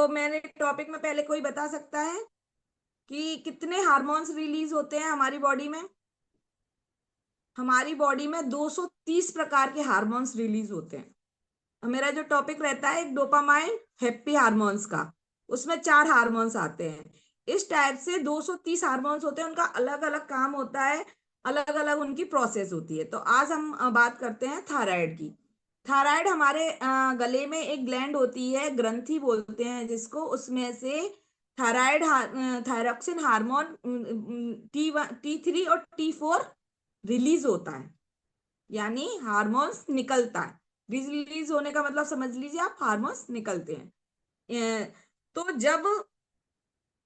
तो मैंने टॉपिक में पहले कोई बता सकता है कि कितने हार्मोन्स रिलीज होते हैं हमारी बॉडी में? हमारी बॉडी में 230 प्रकार के हार्मोन्स रिलीज होते हैं। मेरा जो टॉपिक रहता है एक डोपामाइन हैप्पी हार्मोन्स का, उसमें 4 हार्मोन्स आते हैं। इस टाइप से 230 हार्मोन्स होते हैं, उनका अलग अलग काम होता है, अलग अलग उनकी प्रोसेस होती है। तो आज हम बात करते हैं थायराइड की। थायराइड हमारे गले में एक ग्लैंड होती है, ग्रंथि बोलते हैं जिसको, उसमें से थायराइड थायरोक्सिन हार्मोन T3 और T4 रिलीज होता है, यानी हार्मोन्स निकलता है। रिलीज होने का मतलब समझ लीजिए आप, हार्मोन्स निकलते हैं। तो जब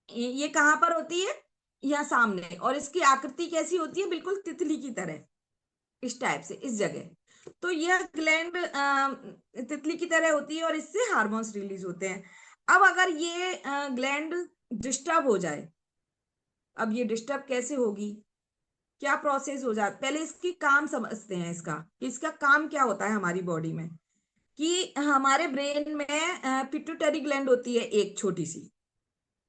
ये कहाँ पर होती है? यहाँ सामने। और इसकी आकृति कैसी होती है? बिल्कुल तितली की तरह, इस टाइप से, इस जगह। तो यह ग्लैंड तितली की तरह होती है और इससे हार्मोन्स रिलीज होते हैं। अब अगर ये ग्लैंड डिस्टर्ब हो जाए, अब ये डिस्टर्ब कैसे होगी, क्या प्रोसेस हो जाता, पहले इसकी काम समझते हैं। इसका काम क्या होता है हमारी बॉडी में, कि हमारे ब्रेन में पिट्यूटरी ग्लैंड होती है एक छोटी सी।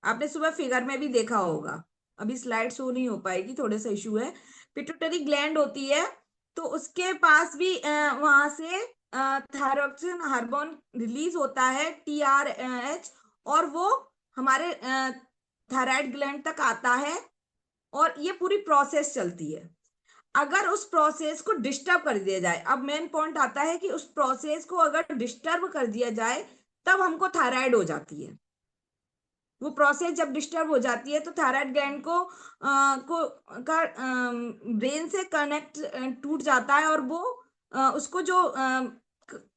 आपने सुबह फिगर में भी देखा होगा, अभी स्लाइड शो नहीं हो पाएगी, थोड़ा सा इशू है। पिट्यूटरी ग्लैंड होती है, तो उसके पास भी वहां से थायरोक्सिन हार्मोन रिलीज होता है, TRH, और वो हमारे थायराइड ग्लैंड तक आता है और ये पूरी प्रोसेस चलती है। अगर उस प्रोसेस को डिस्टर्ब कर दिया जाए, अब मेन पॉइंट आता है कि उस प्रोसेस को अगर डिस्टर्ब कर दिया जाए तब हमको थायराइड हो जाती है। वो प्रोसेस जब डिस्टर्ब हो जाती है तो थायराइड ग्लैंड को का ब्रेन से कनेक्ट टूट जाता है, और वो उसको जो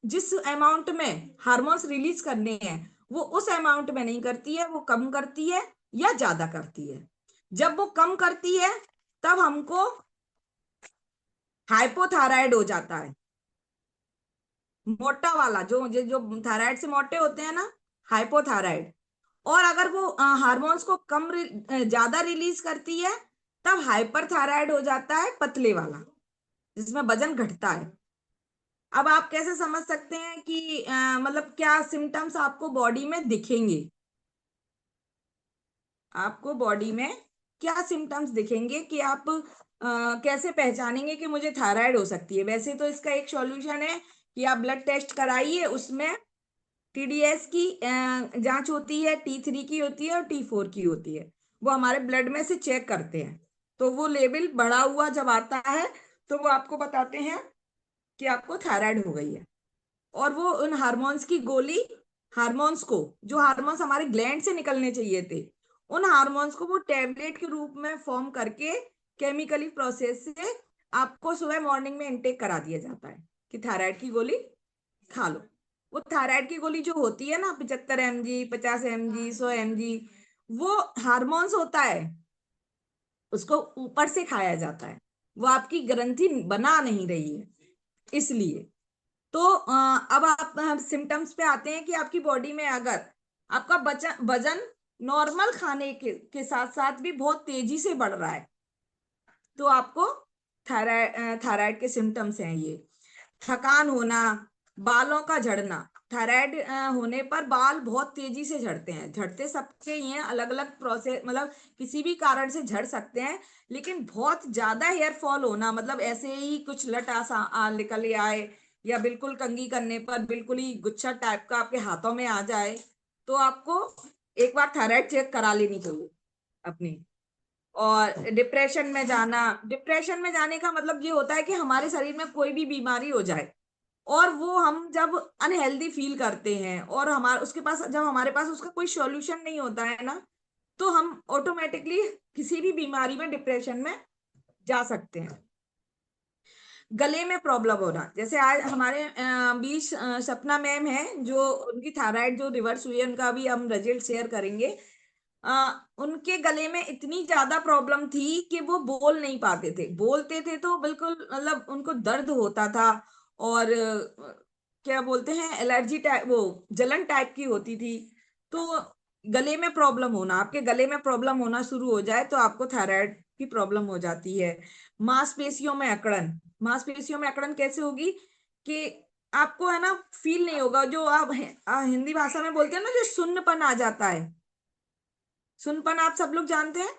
जिस अमाउंट में हार्मोन्स रिलीज करने हैं वो उस अमाउंट में नहीं करती है, वो कम करती है या ज्यादा करती है। जब वो कम करती है तब हमको हाइपोथायराइड हो जाता है, मोटा वाला, जो जो जो थायराइड से मोटे होते हैं ना, हाइपोथायराइड। और अगर वो हार्मोन्स को ज्यादा रिलीज करती है तब हाइपर थायराइड हो जाता है, पतले वाला, जिसमें वजन घटता है। अब आप कैसे समझ सकते हैं कि मतलब क्या सिम्टम्स आपको बॉडी में दिखेंगे? आपको बॉडी में क्या सिम्टम्स दिखेंगे कि आप कैसे पहचानेंगे कि मुझे थायराइड हो सकती है? वैसे तो इसका एक सॉल्यूशन है कि आप ब्लड टेस्ट कराइए, उसमें TDS की जांच होती है, T3 की होती है और T4 की होती है। वो हमारे ब्लड में से चेक करते हैं, तो वो लेवल बढ़ा हुआ जब आता है तो वो आपको बताते हैं कि आपको थायराइड हो गई है। और वो उन हार्मोन्स की गोली, हार्मोन्स को, जो हार्मोन्स हमारे ग्लैंड से निकलने चाहिए थे, उन हार्मोन्स को वो टेबलेट के रूप में फॉर्म करके केमिकली प्रोसेस से आपको सुबह मॉर्निंग में इनटेक करा दिया जाता है कि थायराइड की गोली खा लो। वो थायराइड की गोली जो होती है ना, 75 mg, 50 mg, 100 mg, वो हार्मोन्स होता है, उसको ऊपर से खाया जाता है, वो आपकी ग्रंथि बना नहीं रही है, इसलिए। तो अब आप सिम्टम्स पे आते हैं कि आपकी बॉडी में अगर आपका वजन नॉर्मल खाने के साथ साथ भी बहुत तेजी से बढ़ रहा है, तो आपको थायराइड के सिम्टम्स हैं ये। थकान होना, बालों का झड़ना, थायराइड होने पर बाल बहुत तेजी से झड़ते हैं। झड़ते सबके ही हैं, अलग अलग प्रोसेस, मतलब किसी भी कारण से झड़ सकते हैं, लेकिन बहुत ज्यादा हेयर फॉल होना, मतलब ऐसे ही कुछ लटा सा निकल आए, या बिल्कुल कंघी करने पर बिल्कुल ही गुच्छा टाइप का आपके हाथों में आ जाए, तो आपको एक बार थायराइड चेक करा लेनी चाहिए अपनी। और डिप्रेशन में जाने का मतलब ये होता है कि हमारे शरीर में कोई भी बीमारी हो जाए और वो हम जब अनहेल्दी फील करते हैं और हमारे उसके पास, जब हमारे पास उसका कोई सॉल्यूशन नहीं होता है ना, तो हम ऑटोमेटिकली किसी भी बीमारी में, डिप्रेशन में जा सकते हैं। गले में प्रॉब्लम होना, जैसे आज हमारे बीच सपना मैम है, जो उनकी थायराइड जो रिवर्स हुई है, उनका भी हम रिजल्ट शेयर करेंगे। उनके गले में इतनी ज्यादा प्रॉब्लम थी कि वो बोल नहीं पाते थे, बोलते थे तो बिल्कुल मतलब उनको दर्द होता था, और क्या बोलते हैं, एलर्जी टाइप, वो जलन टाइप की होती थी। तो गले में प्रॉब्लम होना, आपके गले में प्रॉब्लम होना शुरू हो जाए तो आपको थायराइड की प्रॉब्लम हो जाती है। मांसपेशियों में अकड़न, मांसपेशियों में अकड़न कैसे होगी कि आपको है ना फील नहीं होगा, जो आप हिंदी भाषा में बोलते हैं ना, जो सुन्नपन आ जाता है। सुन्नपन आप सब लोग जानते हैं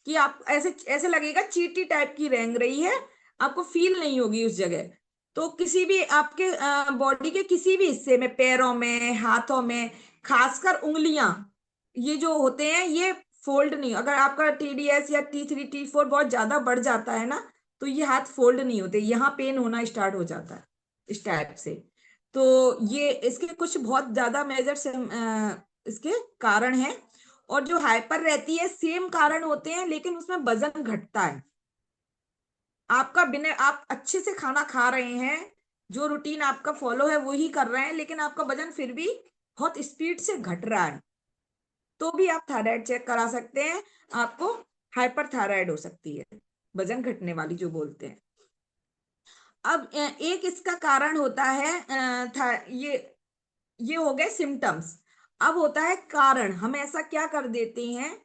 कि आप ऐसे ऐसे लगेगा चींटी टाइप की रेंग रही है, आपको फील नहीं होगी उस जगह। तो किसी भी आपके बॉडी के किसी भी हिस्से में, पैरों में, हाथों में, खासकर उंगलियां, ये जो होते हैं ये फोल्ड नहीं, अगर आपका TDS या T3 T4 बहुत ज्यादा बढ़ जाता है ना, तो ये हाथ फोल्ड नहीं होते, यहाँ पेन होना स्टार्ट हो जाता है इस टाइप से। तो ये इसके कुछ बहुत ज्यादा मेजर इसके कारण हैं। और जो हाइपर रहती है, सेम कारण होते हैं, लेकिन उसमें वजन घटता है। आपका बिना, आप अच्छे से खाना खा रहे हैं, जो रूटीन आपका फॉलो है वो ही कर रहे हैं, लेकिन आपका वजन फिर भी बहुत स्पीड से घट रहा है, तो भी आप थायराइड चेक करा सकते हैं। आपको हाइपर थायराइड हो सकती है, वजन घटने वाली जो बोलते हैं। अब एक इसका कारण होता है ये हो गए सिम्टम्स। अब होता है कारण, हम ऐसा क्या कर देते हैं।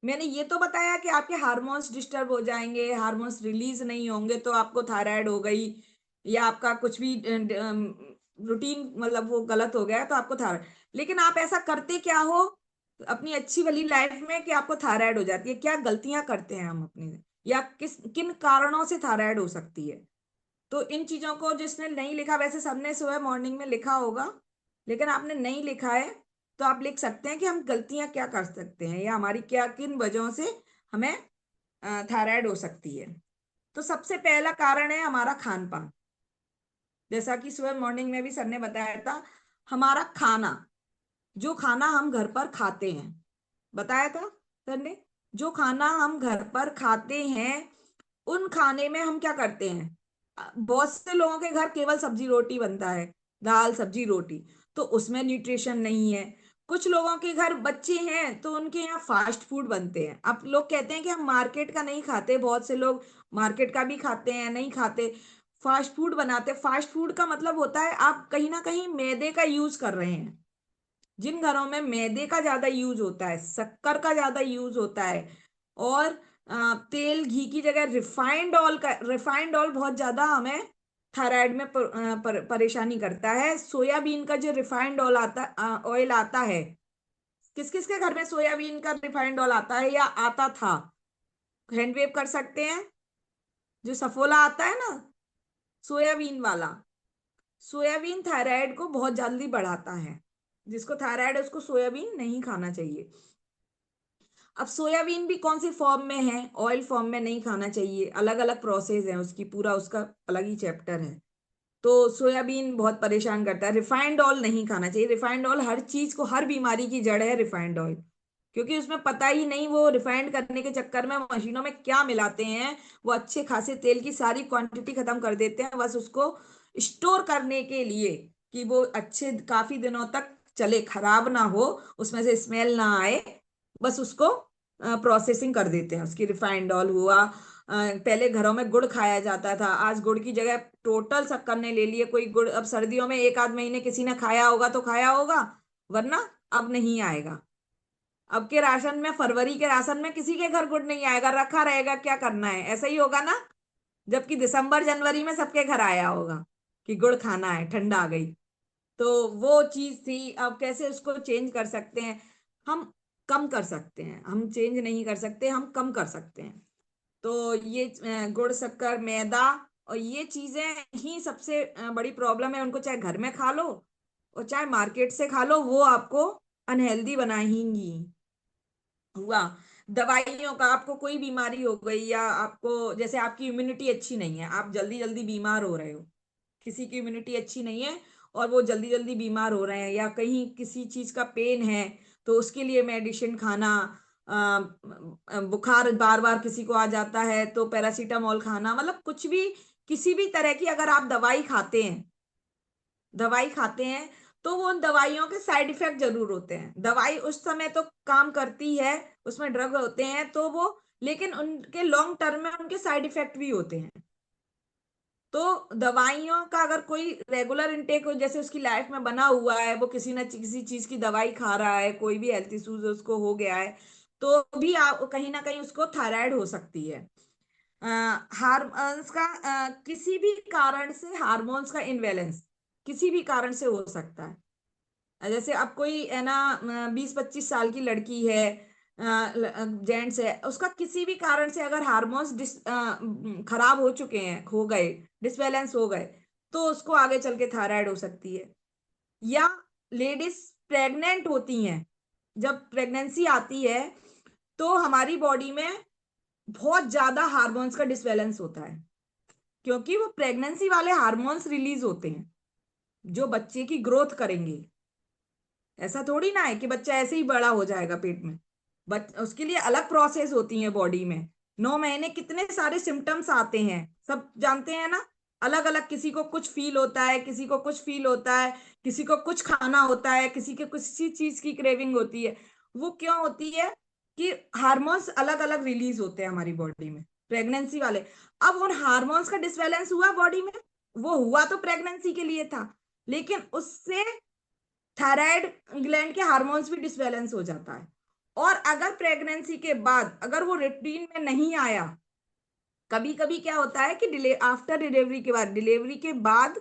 मैंने ये तो बताया कि आपके हार्मोन्स डिस्टर्ब हो जाएंगे, हार्मोन्स रिलीज नहीं होंगे तो आपको थायराइड हो गई, या आपका कुछ भी रूटीन मतलब वो गलत हो गया तो आपको थायराइड। लेकिन आप ऐसा करते क्या हो अपनी अच्छी वाली लाइफ में कि आपको थायराइड हो जाती है? क्या गलतियां करते हैं हम अपनी, या किस किन कारणों से थायराइड हो सकती है? तो इन चीजों को जिसने नहीं लिखा, वैसे सबने सुबह मॉर्निंग में लिखा होगा, लेकिन आपने नहीं लिखा है, तो आप लिख सकते हैं कि हम गलतियां क्या कर सकते हैं, या हमारी क्या किन वजहों से हमें थायराइड हो सकती है। तो सबसे पहला कारण है हमारा खान पान। जैसा कि सुबह मॉर्निंग में भी सर ने बताया था, हमारा खाना, जो खाना हम घर पर खाते हैं, बताया था सर ने, जो खाना हम घर पर खाते हैं, उन खाने में हम क्या करते हैं, बहुत से लोगों के घर केवल सब्जी रोटी बनता है, दाल सब्जी रोटी, तो उसमें न्यूट्रिशन नहीं है। कुछ लोगों के घर बच्चे हैं तो उनके यहाँ फास्ट फूड बनते हैं। अब लोग कहते हैं कि हम मार्केट का नहीं खाते, बहुत से लोग मार्केट का भी खाते हैं, नहीं खाते, फास्ट फूड बनाते। फास्ट फूड का मतलब होता है आप कहीं ना कहीं मैदे का यूज कर रहे हैं। जिन घरों में मैदे का ज्यादा यूज होता है, शक्कर का ज्यादा यूज होता है, और तेल घी की जगह रिफाइंड ऑयल बहुत ज्यादा हमें थायराइड में परेशानी करता है। सोयाबीन का जो रिफाइंड ऑयल आता है, किस किस के घर में सोयाबीन का रिफाइंड ऑयल आता है या आता था? हैंड वेव कर सकते हैं। जो सफोला आता है ना, सोयाबीन वाला, सोयाबीन थायराइड को बहुत जल्दी बढ़ाता है। जिसको थायराइड है उसको सोयाबीन नहीं खाना चाहिए। अब सोयाबीन भी कौन सी फॉर्म में है, ऑयल फॉर्म में नहीं खाना चाहिए, अलग अलग प्रोसेस है उसकी, पूरा उसका अलग ही चैप्टर है। तो सोयाबीन बहुत परेशान करता है। रिफाइंड ऑयल नहीं खाना चाहिए। रिफाइंड ऑयल हर चीज को, हर बीमारी की जड़ है रिफाइंड ऑयल, क्योंकि उसमें पता ही नहीं वो रिफाइंड करने के चक्कर में मशीनों में क्या मिलाते हैं, वो अच्छे खासे तेल की सारी क्वांटिटी खत्म कर देते हैं, बस उसको स्टोर करने के लिए कि वो अच्छे काफी दिनों तक चले, खराब ना हो, उसमें से स्मेल ना आए, बस उसको प्रोसेसिंग कर देते हैं उसकी। रिफाइंड ऑयल हुआ, पहले घरों में गुड़ खाया जाता था, आज गुड़ की जगह टोटल शक्कर ने ले लिए। कोई गुड़ अब सर्दियों में एक आध महीने किसी ने खाया होगा तो खाया होगा, वरना अब नहीं आएगा। अब के राशन में, फरवरी के राशन में किसी के घर गुड़ नहीं आएगा, रखा रहेगा, क्या करना है, ऐसा ही होगा ना। जबकि दिसंबर जनवरी में सबके घर आया होगा कि गुड़ खाना है, ठंडा आ गई। तो वो चीज थी। अब कैसे उसको चेंज कर सकते हैं हम? कम कर सकते हैं, हम चेंज नहीं कर सकते, हम कम कर सकते हैं। तो ये गुड़, शक्कर, मैदा और ये चीजें ही सबसे बड़ी प्रॉब्लम है। उनको चाहे घर में खा लो और चाहे मार्केट से खा लो, वो आपको अनहेल्दी बनाएंगी। हुआ दवाइयों का, आपको कोई बीमारी हो गई, या आपको जैसे आपकी इम्यूनिटी अच्छी नहीं है, आप जल्दी जल्दी बीमार हो रहे हो, किसी की इम्यूनिटी अच्छी नहीं है और वो जल्दी जल्दी बीमार हो रहे हैं, या कहीं किसी चीज का पेन है तो उसके लिए मेडिसिन खाना, बुखार बार बार किसी को आ जाता है तो पैरासीटामोल खाना, मतलब कुछ भी, किसी भी तरह की अगर आप दवाई खाते हैं तो वो उन दवाइयों के साइड इफेक्ट जरूर होते हैं। दवाई उस समय तो काम करती है, उसमें ड्रग होते हैं तो वो, लेकिन उनके लॉन्ग टर्म में उनके साइड इफेक्ट भी होते हैं। तो दवाइयों का अगर कोई रेगुलर इनटेक हो, जैसे उसकी लाइफ में बना हुआ है, वो किसी न किसी चीज की दवाई खा रहा है, कोई भी हेल्थ इश्यूज उसको हो गया है, तो भी आप कहीं ना कहीं उसको थायराइड हो सकती है। हार्मोन्स का किसी भी कारण से हार्मोन्स का इनबैलेंस, किसी भी कारण से हो सकता है। जैसे अब कोई है ना 20-25 साल की लड़की है, जेंट्स है, उसका किसी भी कारण से अगर हार्मोन्स खराब हो चुके हैं, हो गए, डिसबैलेंस हो गए, तो उसको आगे चल के थायराइड हो सकती है। या लेडीज प्रेग्नेंट होती हैं, जब प्रेगनेंसी आती है तो हमारी बॉडी में बहुत ज्यादा हार्मोन्स का डिसबैलेंस होता है, क्योंकि वो प्रेगनेंसी वाले हार्मोन्स रिलीज होते हैं जो बच्चे की ग्रोथ करेंगे। ऐसा थोड़ी ना है कि बच्चा ऐसे ही बड़ा हो जाएगा पेट में, बट उसके लिए अलग प्रोसेस होती है बॉडी में। 9 महीने कितने सारे सिम्टम्स आते हैं, सब जानते हैं ना। अलग अलग, किसी को कुछ फील होता है, किसी को कुछ फील होता है, किसी को कुछ खाना होता है, किसी के किसी चीज की क्रेविंग होती है। वो क्यों होती है? कि हार्मोन्स अलग अलग रिलीज होते हैं हमारी बॉडी में, प्रेगनेंसी वाले। अब उन हार्मोन्स का डिसबैलेंस हुआ बॉडी में, वो हुआ तो प्रेगनेंसी के लिए था, लेकिन उससे थायराइड ग्लैंड के हार्मोन्स भी डिसबैलेंस हो जाता है। और अगर प्रेगनेंसी के बाद अगर वो रूटीन में नहीं आया, कभी कभी क्या होता है कि आफ्टर डिलीवरी के बाद,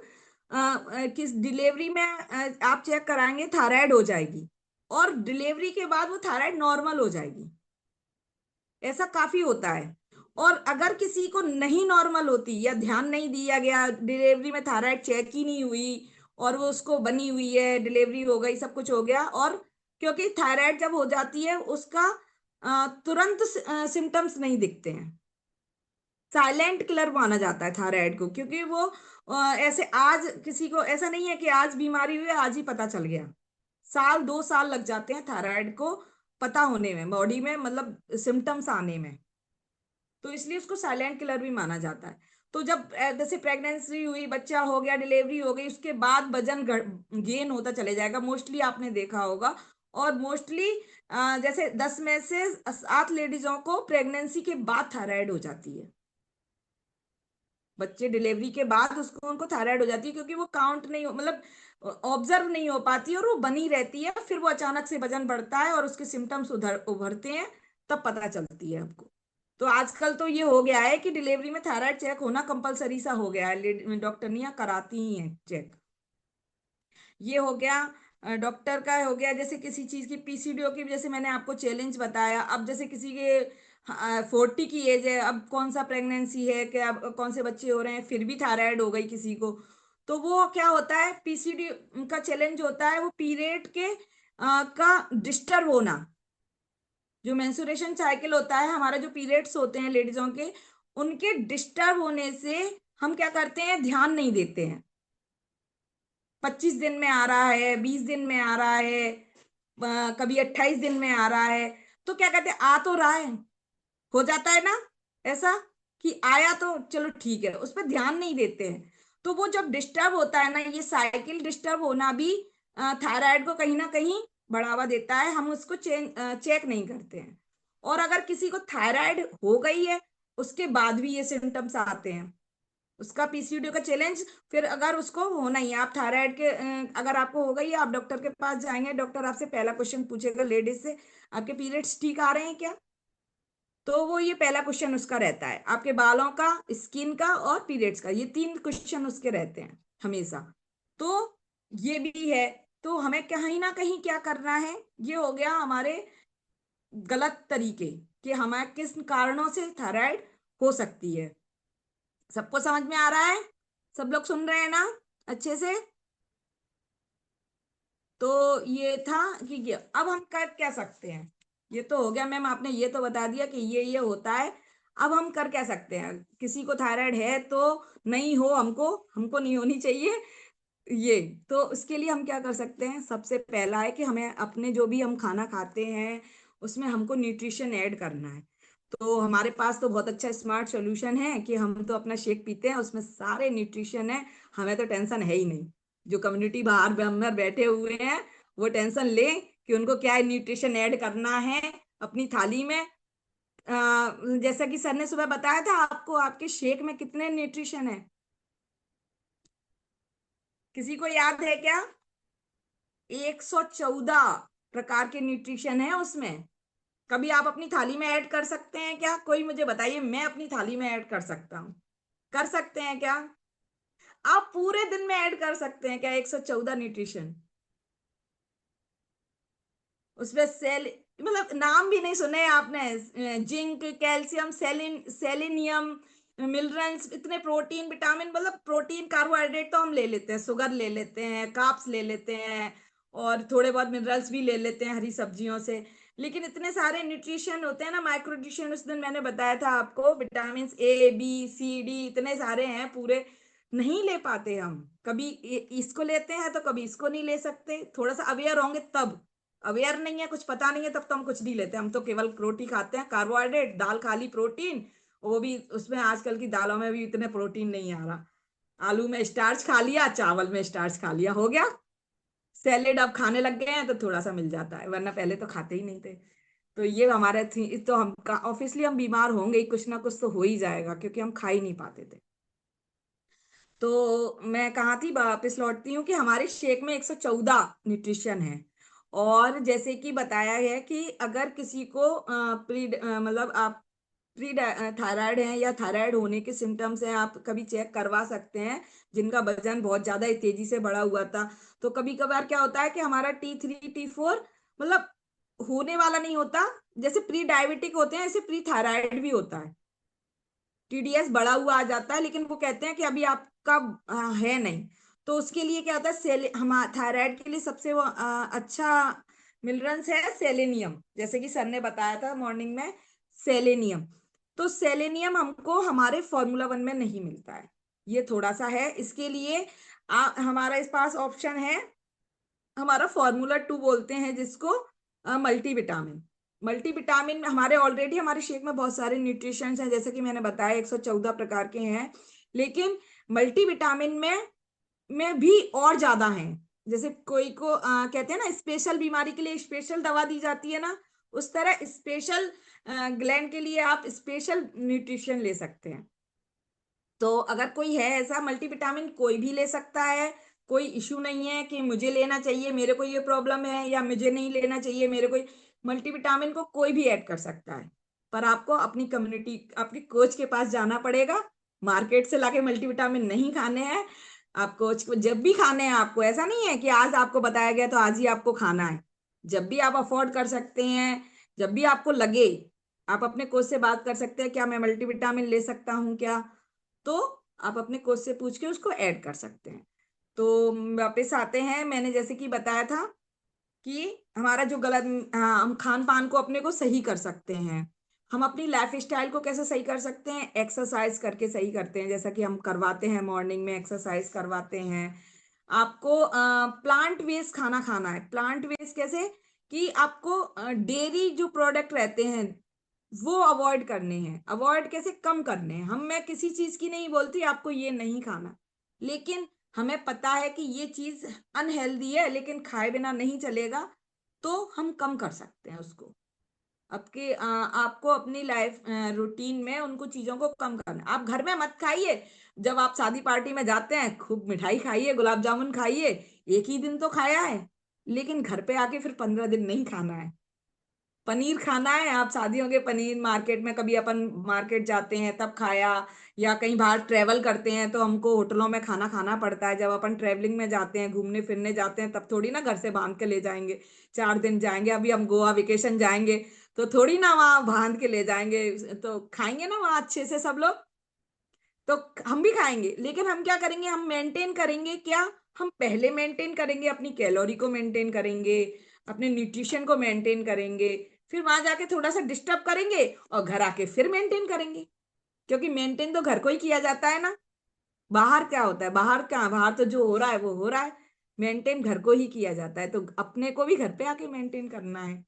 किस डिलीवरी में आप चेक कराएंगे थायराइड हो जाएगी, और डिलीवरी के बाद वो थायराइड नॉर्मल हो जाएगी। ऐसा काफी होता है। और अगर किसी को नहीं नॉर्मल होती या ध्यान नहीं दिया गया, डिलीवरी में थायराइड चेक ही नहीं हुई, और वो उसको बनी हुई है, डिलीवरी हो गई, सब कुछ हो गया, और क्योंकि थायराइड जब हो जाती है उसका तुरंत सिम्टम्स नहीं दिखते हैं, साइलेंट किलर माना जाता है थायराइड को, क्योंकि वो ऐसे आज किसी को ऐसा नहीं है कि आज बीमारी हुई आज ही पता चल गया। 1-2 साल लग जाते हैं थायराइड को पता होने में, बॉडी में, मतलब सिम्टम्स आने में। तो इसलिए उसको साइलेंट किलर भी माना जाता है। तो जब जैसे प्रेगनेंसी हुई, बच्चा हो गया, डिलीवरी हो गई, उसके बाद वजन गेन होता चले जाएगा, मोस्टली आपने देखा होगा। और मोस्टली जैसे 10 में से 7 लेडीजों को प्रेगनेंसी के बाद थायराइड हो जाती है। बच्चे डिलीवरी के बाद उसको उनको थायराइड हो जाती है, क्योंकि वो काउंट नहीं हो, मतलब ऑब्जर्व नहीं हो पाती, और वो बनी रहती है, फिर वो अचानक से वजन बढ़ता है और उसके सिम्टम्स उधर उभरते हैं, तब पता चलती है आपको। तो आजकल तो ये हो गया है कि डिलीवरी में थायराइड चेक होना कंपलसरी सा हो गया है, डॉक्टरनियां कराती ही हैं चेक। ये हो गया डॉक्टर का हो गया। जैसे किसी चीज की पीसीडीओ की, जैसे मैंने आपको चैलेंज बताया, अब जैसे किसी के 40 की एज है, अब कौन सा प्रेगनेंसी है, क्या अब कौन से बच्चे हो रहे हैं, फिर भी थायराइड हो गई किसी को, तो वो क्या होता है, पीसीडी का चैलेंज होता है, वो पीरियड के का डिस्टर्ब होना। जो मेंस्ट्रुएशन साइकिल होता है, हमारा जो पीरियड्स होते हैं लेडीजों के, उनके डिस्टर्ब होने से हम क्या करते हैं, ध्यान नहीं देते हैं। 25 दिन में आ रहा है, 20 दिन में आ रहा है, कभी 28 दिन में आ रहा है, तो क्या कहते हैं, आ तो रहा है, हो जाता है ना ऐसा, कि आया तो चलो ठीक है, उस पर ध्यान नहीं देते हैं। तो वो जब डिस्टर्ब होता है ना, ये साइकिल डिस्टर्ब होना भी थायराइड को कहीं ना कहीं बढ़ावा देता है, हम उसको चेक नहीं करते हैं। और अगर किसी को थायराइड हो गई है, उसके बाद भी ये सिम्टम्स आते हैं, उसका पीसीओडी का चैलेंज, फिर अगर उसको होना ही है, आप थायराइड के अगर आपको हो गई है, आप डॉक्टर के पास जाएंगे, डॉक्टर आपसे पहला क्वेश्चन पूछेगा लेडीज से, आपके पीरियड्स ठीक आ रहे हैं क्या? तो वो ये पहला क्वेश्चन उसका रहता है, आपके बालों का, स्किन का और पीरियड्स का, ये 3 क्वेश्चन उसके रहते हैं हमेशा। तो ये भी है। तो हमें कहीं ना कहीं क्या करना है, ये हो गया हमारे गलत तरीके, कि हमें किस कारणों से थायराइड हो सकती है। सबको समझ में आ रहा है? सब लोग सुन रहे हैं ना अच्छे से? तो ये था कि ये अब हम कर क्या सकते हैं। ये तो हो गया मैम, आपने ये तो बता दिया कि ये होता है। अब हम कर क्या सकते हैं, किसी को थायराइड है तो नहीं हो, हमको हमको नहीं होनी चाहिए ये। तो उसके लिए हम क्या कर सकते हैं, सबसे पहला है कि हमें अपने जो भी हम खाना खाते हैं उसमें हमको न्यूट्रिशन ऐड करना है। तो हमारे पास तो बहुत अच्छा स्मार्ट सॉल्यूशन है कि हम तो अपना शेक पीते हैं, उसमें सारे न्यूट्रिशन है, हमें तो टेंशन है ही नहीं। जो कम्युनिटी बाहर अंदर बैठे हुए हैं वो टेंशन ले कि उनको क्या न्यूट्रिशन ऐड करना है अपनी थाली में। जैसा कि सर ने सुबह बताया था आपको, आपके शेक में कितने न्यूट्रिशन है, किसी को याद है क्या? 114 प्रकार के न्यूट्रिशन है उसमें। कभी आप अपनी थाली में ऐड कर सकते हैं क्या? कोई मुझे बताइए, मैं अपनी थाली में ऐड कर सकता हूँ, कर सकते हैं क्या? आप पूरे दिन में ऐड कर सकते हैं क्या 114 न्यूट्रिशन? उसमें सेल, मतलब नाम भी नहीं सुने आपने, जिंक, कैल्शियम, सेलेनियम, मिनरल्स, इतने प्रोटीन, विटामिन, मतलब प्रोटीन, कार्बोहाइड्रेट तो हम ले लेते हैं, शुगर ले लेते हैं, कार्ब्स ले लेते हैं, और थोड़े बहुत मिनरल्स भी ले लेते हैं हरी सब्जियों से। लेकिन इतने सारे न्यूट्रिशन होते हैं ना, माइक्रो न्यूट्रिशन, उस दिन मैंने बताया था आपको, vitamin A, B, C, D, इतने सारे हैं पूरे, नहीं ले पाते हम। कभी इसको लेते हैं तो कभी इसको नहीं ले सकते। थोड़ा सा अवेयर होंगे तब। अवेयर नहीं है, कुछ पता नहीं है, तब तो हम कुछ नहीं लेते, हम तो केवल रोटी खाते हैं, कार्बोहाइड्रेट, दाल खा ली, प्रोटीन, वो भी उसमें आजकल की दालों में भी इतने प्रोटीन नहीं आ रहा। आलू में स्टार्च खा लिया, चावल में स्टार्च खा लिया, हो गया। सैलेड अब खाने लग गए हैं तो थोड़ा सा मिल जाता है, वरना पहले तो खाते ही नहीं थे। तो ये हमारे थी, तो हम ऑब्वियसली हम बीमार होंगे ही, कुछ ना कुछ तो हो ही जाएगा, क्योंकि हम खा ही नहीं पाते थे। तो मैं कहाँ थी, वापस लौटती हूँ कि हमारे शेक में 114 न्यूट्रिशन है। और जैसे कि बताया है कि अगर किसी को मतलब आप प्री थायराइड है या थायराइड होने के सिम्टम्स हैं, आप कभी चेक करवा सकते हैं। जिनका वजन बहुत ज्यादा तेजी से बढ़ा हुआ था, तो कभी कभार क्या होता है कि हमारा T3 T4 मतलब होने वाला नहीं होता। जैसे प्री डायबिटिक होते हैं, ऐसे प्री थायराइड भी होता है। TDS बढ़ा हुआ आ जाता है, लेकिन वो कहते हैं कि अभी आपका है नहीं। तो उसके लिए क्या होता है, हम थायराइड के लिए सबसे वो अच्छा मिनरल्स है सेलेनियम, जैसे कि सर ने बताया था मॉर्निंग में, सेलेनियम। तो सेलेनियम हमको हमारे फॉर्मूला 1 में नहीं मिलता है, ये थोड़ा सा है। इसके लिए हमारा इस पास ऑप्शन है, हमारा फॉर्मूला 2 बोलते हैं जिसको, मल्टीविटामिन। मल्टीविटामिन हमारे ऑलरेडी हमारे शेक में बहुत सारे न्यूट्रिशंस हैं, जैसे कि मैंने बताया 114 प्रकार के हैं। लेकिन मल्टीविटामिन में भी और ज्यादा हैं। जैसे कोई को कहते हैं ना, स्पेशल बीमारी के लिए स्पेशल दवा दी जाती है ना, उस तरह स्पेशल ग्लैंड के लिए आप स्पेशल न्यूट्रिशन ले सकते हैं। तो अगर कोई है ऐसा, मल्टीविटामिन कोई भी ले सकता है, कोई इशू नहीं है कि मुझे लेना चाहिए, मेरे को ये प्रॉब्लम है, या मुझे नहीं लेना चाहिए, मेरे को। मल्टीविटामिन को कोई भी ऐड कर सकता है, पर आपको अपनी कम्युनिटी, आपके कोच के पास जाना पड़ेगा। मार्केट से लाके मल्टीविटामिन नहीं खाने हैं। आप कोच को जब भी खाने हैं आपको, ऐसा नहीं है कि आज आपको बताया गया तो आज ही आपको खाना है। जब भी आप अफोर्ड कर सकते हैं, जब भी आपको लगे, आप अपने कोच से बात कर सकते हैं, क्या मैं मल्टीविटामिन ले सकता हूँ क्या? तो आप अपने कोच से पूछ के उसको ऐड कर सकते हैं। तो वापस आते हैं, मैंने जैसे कि बताया था कि हमारा जो गलत, हाँ, हम खान पान को अपने को सही कर सकते हैं। हम अपनी लाइफ स्टाइल को कैसे सही कर सकते हैं, एक्सरसाइज करके सही करते हैं, जैसा कि हम करवाते हैं, मॉर्निंग में एक्सरसाइज करवाते हैं। आपको प्लांट बेस्ड खाना खाना है। प्लांट बेस्ड कैसे, कि आपको डेयरी जो प्रोडक्ट रहते हैं वो अवॉइड करने हैं। अवॉइड कैसे, कम करने हैं। मैं किसी चीज की नहीं बोलती आपको ये नहीं खाना, लेकिन हमें पता है कि ये चीज अनहेल्दी है, लेकिन खाए बिना नहीं चलेगा, तो हम कम कर सकते हैं उसको। आपको अपनी लाइफ रूटीन में उनको चीजों को कम करना है। आप घर में मत खाइए। जब आप शादी पार्टी में जाते हैं, खूब मिठाई खाइए, गुलाब जामुन खाइए, एक ही दिन तो खाया है, लेकिन घर पे आके फिर 15 दिन नहीं खाना है। पनीर खाना है, आप शादियों के पनीर, मार्केट में कभी अपन मार्केट जाते हैं तब खाया, या कहीं बाहर ट्रेवल करते हैं तो हमको होटलों में खाना खाना पड़ता है। जब अपन ट्रेवलिंग में जाते हैं, घूमने फिरने जाते हैं, तब थोड़ी ना घर से बांध के ले जाएंगे। 4 दिन जाएंगे, अभी हम गोवा वेकेशन जाएंगे, तो थोड़ी ना वहां बांध के ले जाएंगे, तो खाएंगे ना वहां अच्छे से सब लोग। तो हम भी खाएंगे, लेकिन हम क्या करेंगे, हम मेंटेन करेंगे क्या, हम पहले मेंटेन करेंगे, अपनी कैलोरी को मेंटेन करेंगे, अपने न्यूट्रिशन को मेंटेन करेंगे, फिर वहां जाके थोड़ा सा डिस्टर्ब करेंगे, और घर आके फिर मेंटेन करेंगे। क्योंकि मेंटेन तो घर को ही किया जाता है ना। बाहर क्या होता है, बाहर क्या, बाहर तो जो हो रहा है वो हो रहा है। मेंटेन घर को ही किया जाता है, तो अपने को भी घर पे आके मेंटेन करना है।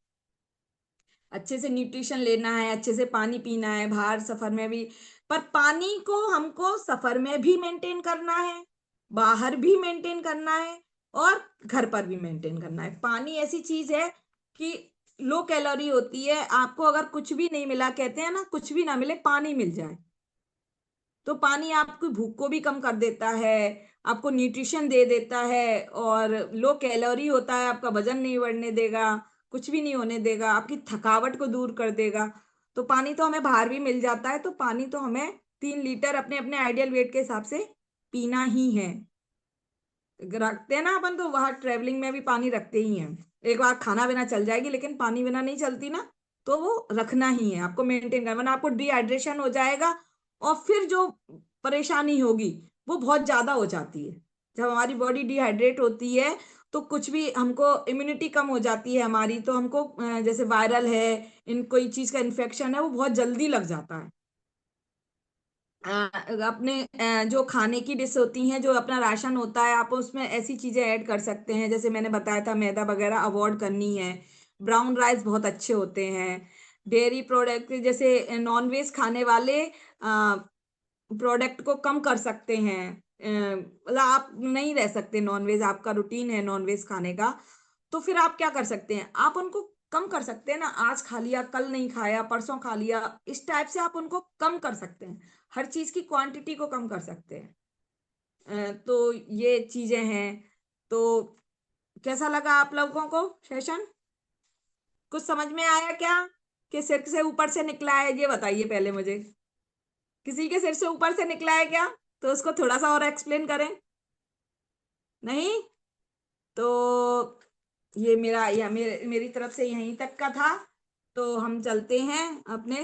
अच्छे से न्यूट्रिशन लेना है, अच्छे से पानी पीना है, बाहर सफर में भी। पर पानी को हमको सफर में भी मेंटेन करना है, बाहर भी मेंटेन करना है, और घर पर भी मेंटेन करना है। पानी ऐसी चीज है कि लो कैलोरी होती है। आपको अगर कुछ भी नहीं मिला, कहते हैं ना, कुछ भी ना मिले, पानी मिल जाए, तो पानी आपकी भूख को भी कम कर देता है, आपको न्यूट्रिशन दे देता है, और लो कैलोरी होता है, आपका वजन नहीं बढ़ने देगा, कुछ भी नहीं होने देगा, आपकी थकावट को दूर कर देगा। तो पानी तो हमें बाहर भी मिल जाता है, तो पानी तो हमें 3 लीटर अपने अपने आइडियल वेट के हिसाब से पीना ही है। रखते हैं ना अपन, तो वहां ट्रेवलिंग में भी पानी रखते ही हैं। एक बार खाना बिना चल जाएगी, लेकिन पानी बिना नहीं चलती ना, तो वो रखना ही है आपको, मेंटेन करना, वरना आपको डिहाइड्रेशन हो जाएगा। और फिर जो परेशानी होगी वो बहुत ज्यादा हो जाती है। जब हमारी बॉडी डिहाइड्रेट होती है तो कुछ भी हमको, इम्यूनिटी कम हो जाती है हमारी, तो हमको जैसे वायरल है, इन कोई चीज का इन्फेक्शन है, वो बहुत जल्दी लग जाता है। अपने जो खाने की डिश होती हैं, जो अपना राशन होता है, आप उसमें ऐसी चीजें ऐड कर सकते हैं, जैसे मैंने बताया था मैदा वगैरह अवॉइड करनी है। ब्राउन राइस बहुत अच्छे होते हैं। डेयरी प्रोडक्ट जैसे नॉनवेज खाने वाले प्रोडक्ट को कम कर सकते हैं। मतलब आप नहीं रह सकते नॉनवेज, आपका रूटीन है नॉनवेज खाने का, तो फिर आप क्या कर सकते हैं, आप उनको कम कर सकते हैं ना। आज खा लिया, कल नहीं खाया, परसों खा लिया, इस टाइप से आप उनको कम कर सकते हैं। हर चीज की क्वांटिटी को कम कर सकते हैं। तो ये चीजें हैं। तो कैसा लगा आप लोगों को सेशन? कुछ समझ में आया क्या, कि सिर से ऊपर से निकला है, ये बताइए पहले मुझे। किसी के सिर से ऊपर से निकला है क्या? तो उसको थोड़ा सा और एक्सप्लेन करें। नहीं? तो ये मेरा, या मेरी तरफ से यहीं तक का था। तो हम चलते हैं अपने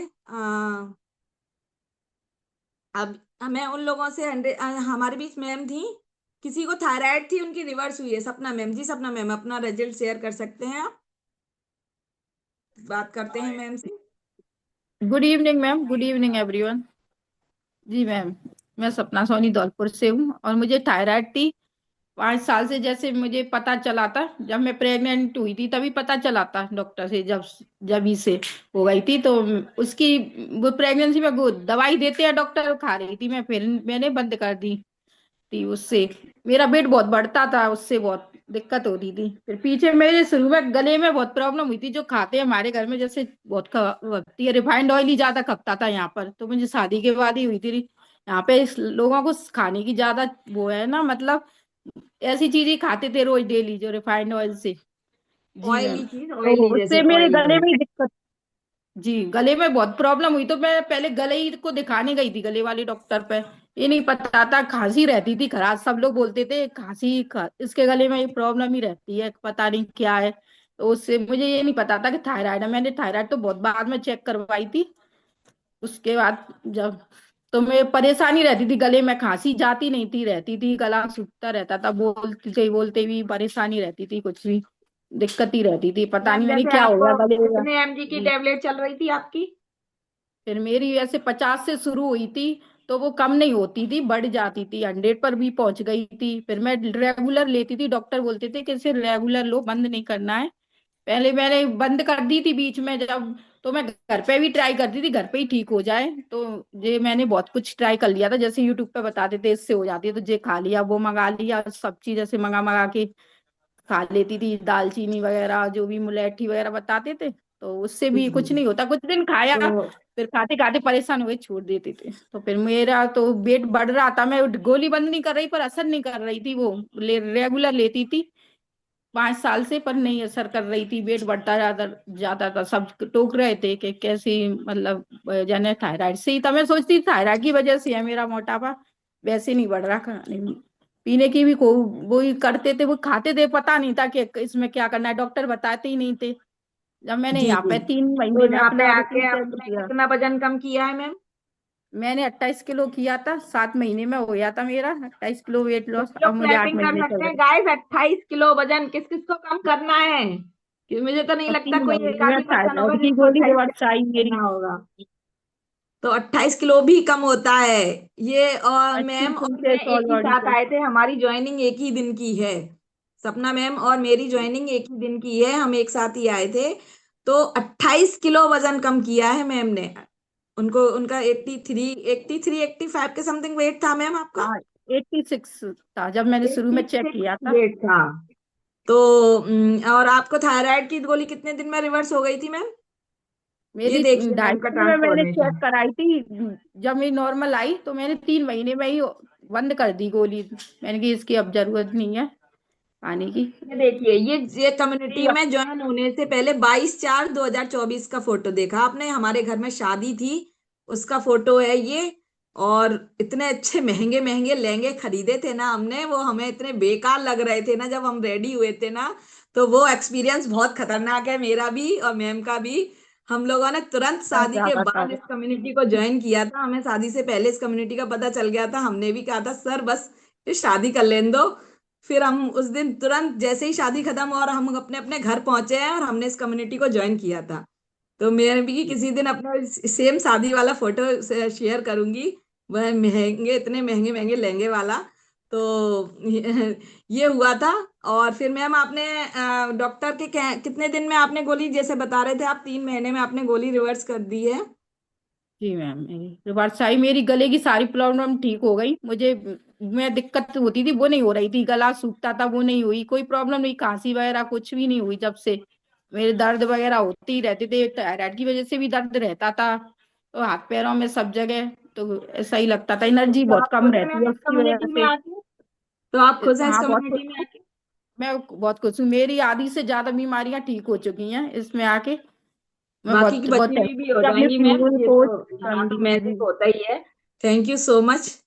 अब। मैं उन लोगों से 100, हमारे बीच मैम थी, किसी को थायराइड थी, उनकी रिवर्स हुई है। सपना मैम जी, सपना मैम अपना रिजल्ट शेयर कर सकते हैं आप? बात करते हैं मैम से। Good evening ma'am, good evening everyone. जी मैम, मैं सपना सोनी धौलपुर से हूँ और मुझे थायराइड थी 5 साल से। जैसे मुझे पता चला था जब मैं प्रेग्नेंट हुई थी, तभी पता चला था डॉक्टर से, जब ही से हो गई थी। तो उसकी वो प्रेगनेंसी में वो दवाई देते हैं डॉक्टर, खा रही थी मैं, फिर मैंने बंद कर दी थी। उससे मेरा वेट बहुत बढ़ता था, उससे बहुत दिक्कत होती थी। फिर पीछे मेरे शुरू में गले में बहुत प्रॉब्लम हुई थी, जो खाते हैं हमारे घर में जैसे बहुत होती है, रिफाइंड ऑयल ही ज्यादा खपता था यहाँ पर। तो मुझे शादी के बाद ही हुई थी। यहाँ पे लोगों को खाने की ज्यादा वो है ना, मतलब ऐसी चीज ही खाते थे रोज डेली, जो रिफाइंड ऑयल से। जी मैम। ऑयली चीज, तो ऑयली, जैसे उससे मेरे ऑयल गले है। में ही दिक्कत, जी गले में बहुत प्रॉब्लम हुई। तो मैं पहले गले ही को दिखाने गई थी, गले वाले डॉक्टर पे। ये नहीं पता था, खांसी रहती थी खराश, सब लोग बोलते थे इसके गले में ये प्रॉब्लम ही रहती है, पता नहीं क्या है। तो उससे मुझे ये नहीं पता था कि थायराइड है। मैंने थायराइड तो बहुत बाद में चेक करवाई थी। उसके बाद जब, तो मैं परेशानी रहती थी गले में, खांसी जाती नहीं थी, रहती थी, गला सूखता रहता था, बोलते भी परेशानी रहती थी, कुछ भी दिक्कत ही रहती थी, पता मैम नहीं मैंने जैसे क्या हो आपको गया गले में। कितने एमजी की जी। टेबलेट चल रही थी आपकी? फिर मेरी ऐसे 50 से शुरू हुई थी, तो वो कम नहीं होती थी, बढ़ जाती थी, 100 पर भी पहुंच गई थी। फिर मैं रेगुलर लेती थी, डॉक्टर बोलते थे कि इसे रेगुलर लो, बंद नहीं करना है। पहले मैंने बंद कर दी थी बीच में जब, तो मैं घर पे भी ट्राई करती थी, घर पे ही ठीक हो जाए। तो ये मैंने बहुत कुछ ट्राई कर लिया था, जैसे यूट्यूब पे बताते थे इससे हो जाती है, तो ये खा लिया, वो मंगा लिया, सब चीज ऐसे मंगा मंगा के खा लेती थी, दालचीनी वगैरह जो भी मुलैठी वगैरह बताते थे। तो उससे जी भी जी। कुछ नहीं होता, कुछ दिन खाया, तो फिर खाते खाते परेशान हो गए, छोड़ देते थे। तो फिर मेरा तो वेट बढ़ रहा था, मैं गोली बंद नहीं कर रही, पर असर नहीं कर रही थी वो, रेगुलर लेती थी 5 साल से, पर नहीं असर कर रही थी, वेट बढ़ता जाता जाता था। सब टोक रहे थे कि कैसी, मतलब जाने थायराइड से ही था। मैं सोचती थी थायराइड की वजह से है मेरा मोटापा, वैसे नहीं बढ़ रहा। खाने पीने की भी को वो ही करते थे, वो खाते थे, पता नहीं था कि इसमें क्या करना है, डॉक्टर बताते ही नहीं थे। जब मैंने जी यहाँ जी। पे 3 महीने तो में यहाँ पे अपना आके रूटीन चेंज आपने किया। कितना वजन कम किया है मैम? मैंने 28 किलो किया था, 7 महीने में हो गया था मेरा 28 किलो वेट तो लॉस। लोग अब मुझे आठ क्लैपिंग कर महीने चल सकते हैं रहे गाइस, 28 किलो वजन किस किस को कम करना है? कि मुझे तो नहीं और लगता तीन कोई एक महीने में आधी पर्सन होगा थायराइड की जिसको गोली 28 किलो रिवर्स आई मेरी। करना होगा। तो 28 किलो भी कम होता है ये। और अच्छी मैम और मैं प्रिंसेस एक ही ऑलरेडी साथ को। आए थे, हमारी ज्वाइनिंग एक ही दिन की है। सपना मैम और मेरी ज्वाइनिंग एक ही दिन की है, हम एक साथ ही आए थे। तो 28 किलो वजन कम किया है मैम ने। उनको उनका 83 85 के समथिंग वेट था मैम आपका? हाँ, 86 था जब मैंने शुरू में चेक 86 किया था। वेट था। तो और आपको थायराइड की गोली कितने दिन में रिवर्स हो गई थी मैम? ये मेरी देखिए ढाई मैम का महीने में मैंने चेक ट्रांसफॉर्मेशन। कराई थी, जब मेरी नॉर्मल आई तो मैंने 3 महीने में ही बंद कर दी गोली। मैंने की इसकी अब जरूरत नहीं है पानी की। ये देखिए, ये कम्युनिटी में ज्वाइन होने से पहले 22/4/2024 का फोटो देखा आपने, हमारे घर में शादी थी, उसका फोटो है ये। और इतने अच्छे महंगे महंगे लहंगे खरीदे थे ना हमने, वो हमें इतने बेकार लग रहे थे ना जब हम रेडी हुए थे ना। तो वो एक्सपीरियंस बहुत खतरनाक है, मेरा भी और मैम का भी। हम लोगों ने तुरंत बहुत शादी के ज्यादा बाद था। इस कम्युनिटी को ज्वाइन किया था। हमें शादी से पहले इस कम्युनिटी का पता चल गया था, हमने भी कहा था सर बस ये शादी कर लेने दो। फिर हम उस दिन तुरंत जैसे ही शादी खत्म और हम अपने अपने घर पहुंचे हैं और हमने इस कम्युनिटी को ज्वाइन किया था। तो मैं भी किसी दिन अपना सेम शादी वाला फोटो शेयर करूंगी, वह महंगे इतने महंगे महंगे लहंगे वाला। तो ये हुआ था। और फिर मैम आपने डॉक्टर के कितने दिन में आपने गोली, जैसे बता रहे थे आप 3 महीने में आपने गोली रिवर्स कर दी है? जी मैम, मेरी रिवर्स आई, मेरी गले की सारी प्रॉब्लम ठीक हो गई मुझे। मैं दिक्कत होती थी वो नहीं हो रही थी, गला सूखता था वो नहीं हुई, कोई प्रॉब्लम नहीं, खांसी वगैरह कुछ भी नहीं हुई जब से। मेरे दर्द वगैरह होते ही रहते थे, थायराइड की वजह से भी दर्द रहता था, तो हाथ पैरों में सब जगह तो ऐसा ही लगता था, एनर्जी तो बहुत आप कम खुश हैं रहती मैम है इस उसकी वजह कम्युनिटी में से। आके? तो आप खुश हैं इस हाँ बहुत कम्युनिटी में खुश, आके? मैं बहुत खुश हूँ, मेरी आधी से ज्यादा बीमारियां ठीक हो चुकी हैं इसमें आके। मैं बाकी की बहुत बहुत बची हुई भी हो मुझे अपने जाएंगी मैम, फ्यूल ये को तो हाँ तो मैजिक जी। होता ही है। Thank you so much.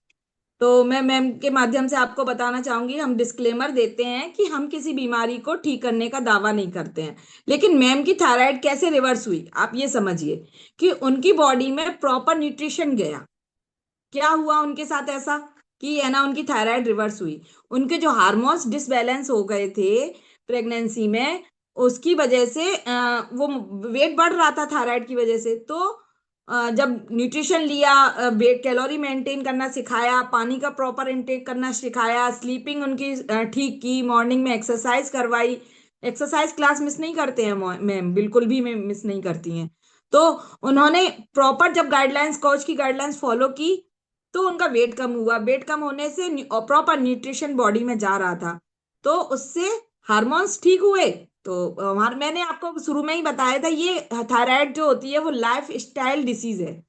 तो मैं मैम के माध्यम से आपको बताना चाहूंगी, हम डिस्क्लेमर देते हैं कि हम किसी बीमारी को ठीक करने का दावा नहीं करते हैं। लेकिन मैम की थायराइड कैसे रिवर्स हुई आप ये समझिए कि उनकी बॉडी में प्रॉपर न्यूट्रिशन गया। क्या हुआ उनके साथ ऐसा कि है ना उनकी थायराइड रिवर्स हुई। उनके जो हार्मोन्स डिसबैलेंस हो गए थे प्रेगनेंसी में, उसकी वजह से वो वेट बढ़ रहा था थायराइड की वजह से। तो जब न्यूट्रिशन लिया, वेट कैलोरी मेंटेन करना सिखाया, पानी का प्रॉपर इनटेक करना सिखाया, स्लीपिंग उनकी ठीक की, मॉर्निंग में एक्सरसाइज करवाई। एक्सरसाइज क्लास मिस नहीं करते हैं मैम, बिल्कुल भी मैम मिस नहीं करती हैं। तो उन्होंने प्रॉपर जब गाइडलाइंस, कोच की गाइडलाइंस फॉलो की, तो उनका वेट कम हुआ। वेट कम होने से प्रॉपर न्यूट्रिशन बॉडी में जा रहा था, तो उससे हार्मोन्स ठीक हुए। तो हमारे, मैंने आपको शुरू में ही बताया था, ये थायराइड जो होती है वो लाइफ स्टाइल डिसीज है।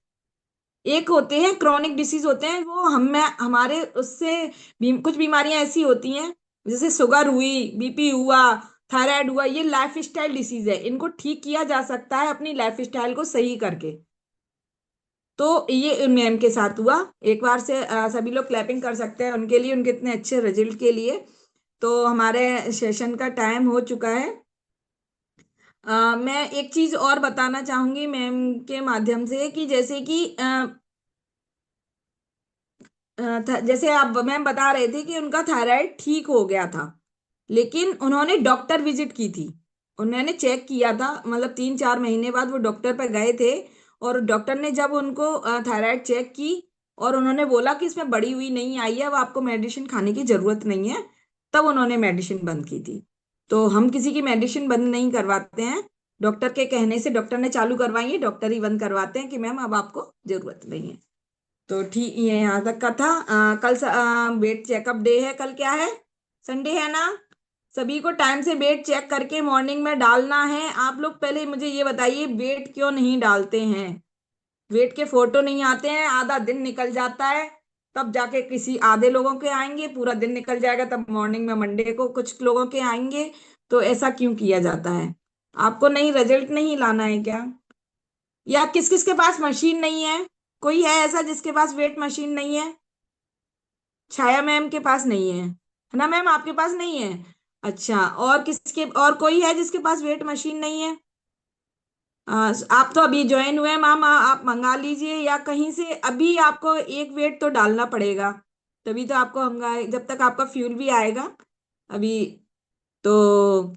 एक होते हैं क्रॉनिक डिसीज होते हैं, वो हमें हमारे उससे कुछ बीमारियां ऐसी होती हैं जैसे शुगर हुई, बीपी हुआ, थायराइड हुआ, ये लाइफ स्टाइल डिसीज है। इनको ठीक किया जा सकता है अपनी लाइफ स्टाइल को सही करके। तो ये मैम के साथ हुआ। एक बार से सभी लोग क्लैपिंग कर सकते हैं उनके लिए, उनके इतने अच्छे रिजल्ट के लिए। तो हमारे सेशन का टाइम हो चुका है। मैं एक चीज और बताना चाहूंगी मैम के माध्यम से कि जैसे कि जैसे आप मैम बता रहे थे कि उनका थायराइड ठीक हो गया था, लेकिन उन्होंने डॉक्टर विजिट की थी। उन्होंने चेक किया था, मतलब 3-4 महीने बाद वो डॉक्टर पर गए थे। और डॉक्टर ने जब उनको थायराइड चेक की और उन्होंने बोला कि इसमें बढ़ी हुई नहीं आई है, अब आपको मेडिसिन खाने की जरूरत नहीं है, तब उन्होंने मेडिसिन बंद की थी। तो हम किसी की मेडिसिन बंद नहीं करवाते हैं, डॉक्टर के कहने से डॉक्टर ने चालू करवाई है, डॉक्टर ही बंद करवाते हैं कि मैम अब आपको जरूरत नहीं है। तो ठीक, ये यहाँ तक का था। कल वेट चेकअप डे है, कल क्या है, संडे है ना? सभी को टाइम से वेट चेक करके मॉर्निंग में डालना है। आप लोग पहले मुझे ये बताइए वेट क्यों नहीं डालते हैं? वेट के फोटो नहीं आते हैं, आधा दिन निकल जाता है, तब जाके किसी आधे लोगों के आएंगे, पूरा दिन निकल जाएगा तब मॉर्निंग में मंडे को कुछ लोगों के आएंगे। तो ऐसा क्यों किया जाता है? आपको नहीं, रिजल्ट नहीं लाना है क्या? या किस किस के पास मशीन नहीं है? कोई है ऐसा जिसके पास वेट मशीन नहीं है? छाया मैम के पास नहीं है ना मैम, आपके पास नहीं है? अच्छा, और किसके, और कोई है जिसके पास वेट मशीन नहीं है? आप तो अभी ज्वाइन हुए हैं मैम, आप मंगा लीजिए या कहीं से, अभी आपको एक वेट तो डालना पड़ेगा, तभी तो आपको मंगा, जब तक आपका फ्यूल भी आएगा अभी। तो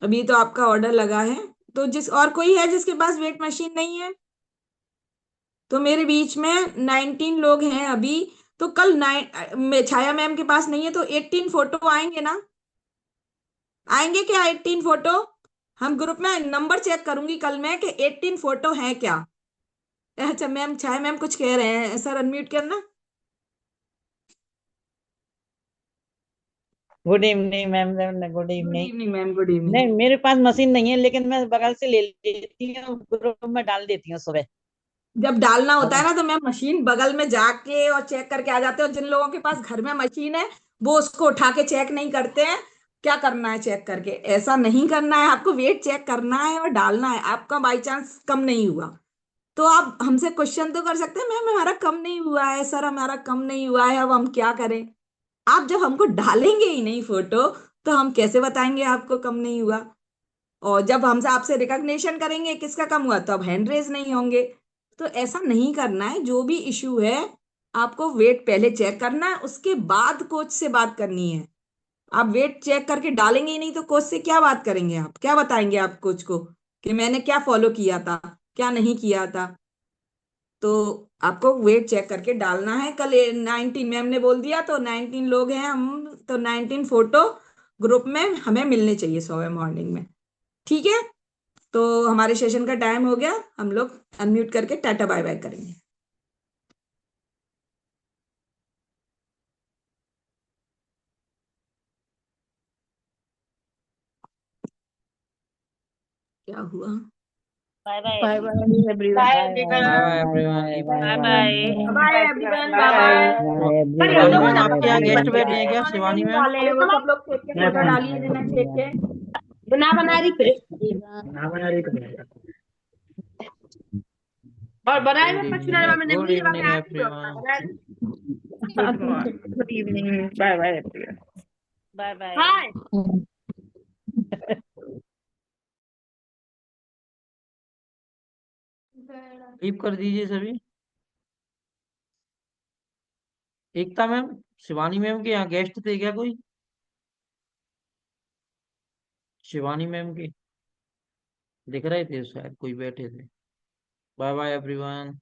अभी तो आपका ऑर्डर लगा है। तो जिस और कोई है जिसके पास वेट मशीन नहीं है? तो मेरे बीच में 19 लोग हैं अभी। तो कल छाया मैम के पास नहीं है तो 18 फोटो आएंगे ना? आएंगे क्या 18 फोटो? हम ग्रुप में नंबर चेक करूंगी कल मैं कि 18 फोटो हैं क्या। अच्छा मैम, छाया मैम कुछ कह रहे हैं सर, अनम्यूट करना। Good evening ma'am. Good good evening. Evening ma'am, good evening. नहीं, मेरे पास मशीन नहीं है, लेकिन मैं बगल से ले लेती हूँ, ग्रुप में डाल देती हूँ सुबह। जब डालना होता है अब ना तो मैम मशीन बगल में जाके और चेक करके आ जाते हो। जिन लोगों के पास घर में मशीन है वो उसको उठा के चेक नहीं करते हैं। क्या करना है चेक करके? ऐसा नहीं करना है, आपको वेट चेक करना है और डालना है, आपका बाई चांस कम नहीं हुआ तो आप हमसे क्वेश्चन तो कर सकते हैं, मैम हमारा कम नहीं हुआ है, सर हमारा कम नहीं हुआ है, अब हम क्या करें। आप जब हमको डालेंगे ही नहीं फोटो, तो हम कैसे बताएंगे आपको कम नहीं हुआ। और जब हमसे आपसे रिकॉग्निशन करेंगे किसका कम हुआ, तो अब हैंड रेज नहीं होंगे। तो ऐसा नहीं करना है, जो भी इशू है आपको वेट पहले चेक करना है, उसके बाद कोच से बात करनी है। आप वेट चेक करके डालेंगे ही नहीं तो कोच से क्या बात करेंगे, आप क्या बताएंगे आप कोच को कि मैंने क्या फॉलो किया था, क्या नहीं किया था। तो आपको वेट चेक करके डालना है। कल 19 मैम ने बोल दिया, तो 19 लोग हैं हम, तो 19 फोटो ग्रुप में हमें मिलने चाहिए सुबह मॉर्निंग में। ठीक है, तो हमारे सेशन का टाइम हो गया, हम लोग अनम्यूट करके टाटा बाय बाय करेंगे। क्या हुआ? Bye bye bye bye everyone. Bye everyone bye bye bye everyone. Bye bye everyone, bye bye. Bye. पर हम शिवानी लोग मैम सब आपके यहाँ लोग गेस्ट बच्चे बैठे हैं क्या, जिन्होंने शिवानी नहीं मैम? डाले हैं वो सब लोग फेंक के फोटो डालिए, जिन्हें फेंक के बना बना रही फिर। और बनाए गुड में इवनिंग, में गुड निम्बू जमा इवनिंग के आती हो everyone. Good morning, good evening, bye bye everyone. Bye bye hi. Leave कर दीजिए सभी। एकता मैम, शिवानी मैम के यहाँ गेस्ट थे क्या कोई? शिवानी मैम के दिख रहे थे शायद, कोई बैठे थे। Bye bye everyone.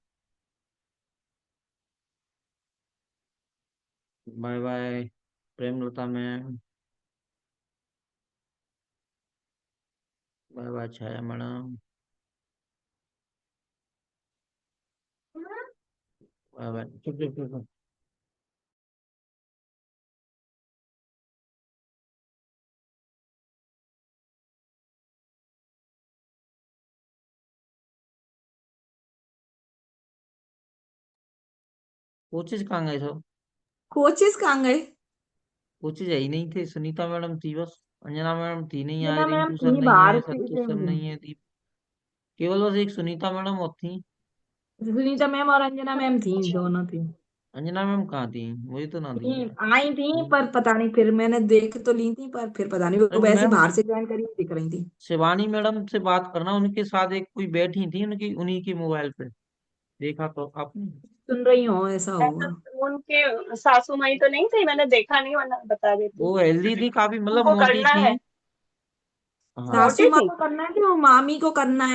Bye bye Premlata ma'am. Bye bye Chhaya madam. Bye bye. चुप चुप चुप। कोचेज कहाँ गए सब? कोचेस कहाँ गए? कोचेज है ही नहीं थे, सुनीता मैडम थी बस। अंजना मैडम थी नहीं आज, मीना मैम रिंकू सर थी, नहीं है, बाहर थी सत्य सर कहीं। नहीं है, दीप, केवल बस एक सुनीता मैडम और थी। सुनीता मैम और अंजना मैम थी, दोनों थी। अंजना मैम कहाँ थी? मुझे तो ना थी, दिखी। आई थी, पर पता नहीं, फिर मैंने देख तो ली थी, पर फिर पता नहीं वो वैसे मैम बाहर से ज्वाइन करी दिख रही थी। शिवानी मैडम से बात करना, उनके साथ एक कोई बैठी थी, उनकी उन्हीं की मोबाइल पे देखा तो आपने? सुन रही हो, ऐसा ऐसा होगा। तो उनके सासू माई तो नहीं थी, मैंने देखा नहीं, वरना बता देती। वो हेल्दी थी काफी, मतलब उनको मोटी करना थी। है। हाँ। सासू मोटी माँ थी। को करना है कि वो मामी को करना है?